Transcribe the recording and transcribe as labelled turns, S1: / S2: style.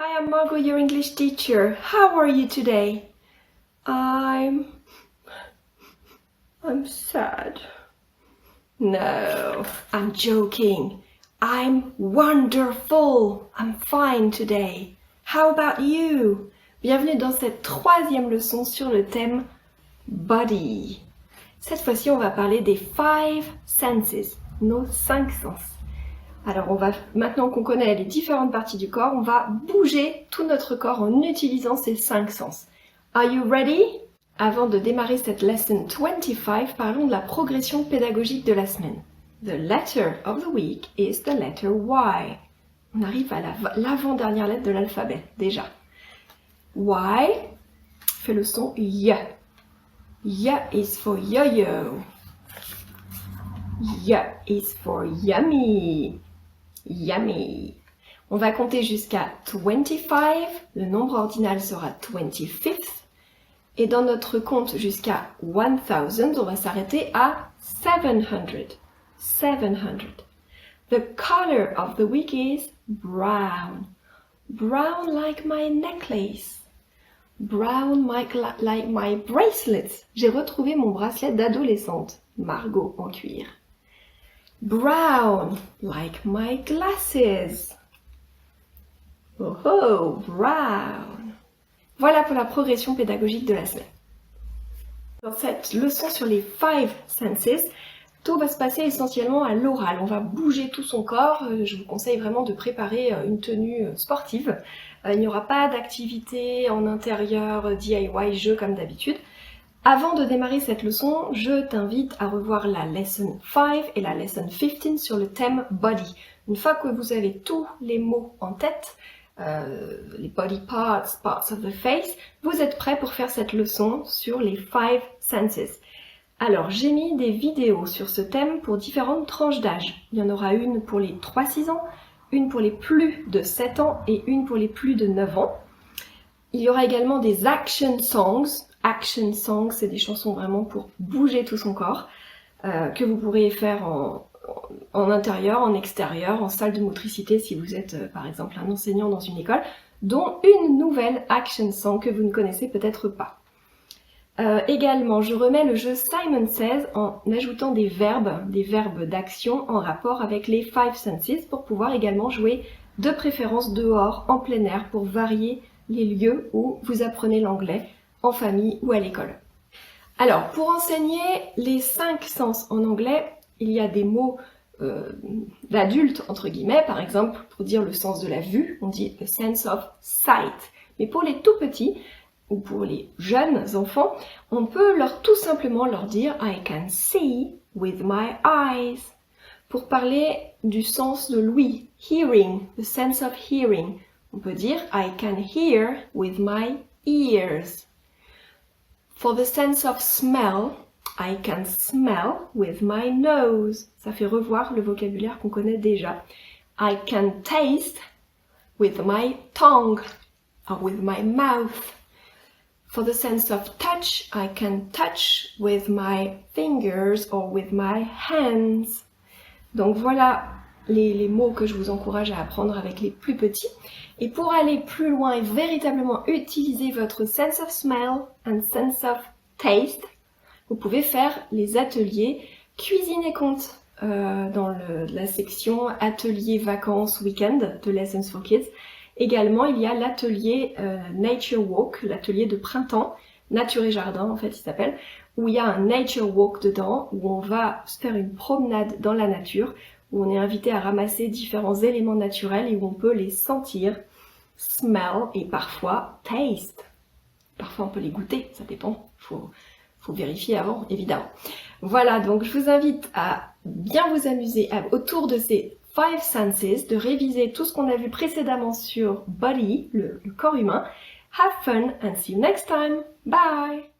S1: Hi, I'm Margot, your English teacher. How are you today? I'm sad. No, I'm joking. I'm wonderful. I'm fine today. How about you? Bienvenue dans cette troisième leçon sur le thème Body. Cette fois-ci, on va parler des 5 senses, nos 5 sens. Alors, maintenant qu'on connaît les différentes parties du corps, on va bouger tout notre corps en utilisant ces 5 sens. Are you ready? Avant de démarrer cette lesson 25, parlons de la progression pédagogique de la semaine. The letter of the week is the letter Y. On arrive à l'avant-dernière lettre de l'alphabet, déjà. Y fait le son Y. Y is for yo-yo. Y is for yummy. Yummy. On va compter jusqu'à 25. Le nombre ordinal sera 25th. Et dans notre compte jusqu'à 1000, on va s'arrêter à 700. 700. The color of the week is brown. Brown like my necklace. Brown like my bracelets. J'ai retrouvé mon bracelet d'adolescente. Margot en cuir. Brown like my glasses. Oh, brown. Voilà pour la progression pédagogique de la semaine. Dans cette leçon sur les 5 senses, tout va se passer essentiellement à l'oral. On va bouger tout son corps. Je vous conseille vraiment de préparer une tenue sportive. Il n'y aura pas d'activité en intérieur, DIY, jeu comme d'habitude. Avant de démarrer cette leçon, je t'invite à revoir la lesson 5 et la lesson 15 sur le thème body. Une fois que vous avez tous les mots en tête, les body parts, parts of the face, vous êtes prêts pour faire cette leçon sur les 5 senses. Alors, j'ai mis des vidéos sur ce thème pour différentes tranches d'âge. Il y en aura une pour les 3-6 ans, une pour les plus de 7 ans et une pour les plus de 9 ans. Il y aura également des action songs. Action songs, c'est des chansons vraiment pour bouger tout son corps, que vous pourrez faire en intérieur, en extérieur, en salle de motricité si vous êtes par exemple un enseignant dans une école, dont une nouvelle action song que vous ne connaissez peut-être pas. Également, je remets le jeu Simon Says en ajoutant des verbes d'action en rapport avec les 5 senses pour pouvoir également jouer de préférence dehors, en plein air, pour varier les lieux où vous apprenez l'anglais, en famille ou à l'école. Alors, pour enseigner les 5 sens en anglais, il y a des mots d'adultes, entre guillemets, par exemple, pour dire le sens de la vue, on dit the sense of sight. Mais pour les tout petits, ou pour les jeunes enfants, on peut tout simplement leur dire I can see with my eyes. Pour parler du sens de l'ouïe, hearing, the sense of hearing, on peut dire I can hear with my ears. For the sense of smell, I can smell with my nose. Ça fait revoir le vocabulaire qu'on connaît déjà. I can taste with my tongue or with my mouth. For the sense of touch, I can touch with my fingers or with my hands. Donc voilà les mots que je vous encourage à apprendre avec les plus petits. Et pour aller plus loin et véritablement utiliser votre sense of smell and sense of taste, vous pouvez faire les ateliers cuisine et conte dans la section atelier vacances week-end de Lessons for Kids. Également, il y a l'atelier Nature Walk, l'atelier de printemps, Nature et Jardin en fait il s'appelle, où il y a un Nature Walk dedans, où on va se faire une promenade dans la nature, où on est invité à ramasser différents éléments naturels et où on peut les sentir, smell et parfois taste. Parfois on peut les goûter, ça dépend, faut vérifier avant évidemment. Voilà, donc je vous invite à bien vous amuser autour de ces 5 senses, de réviser tout ce qu'on a vu précédemment sur body, le corps humain. Have fun and see you next time. Bye!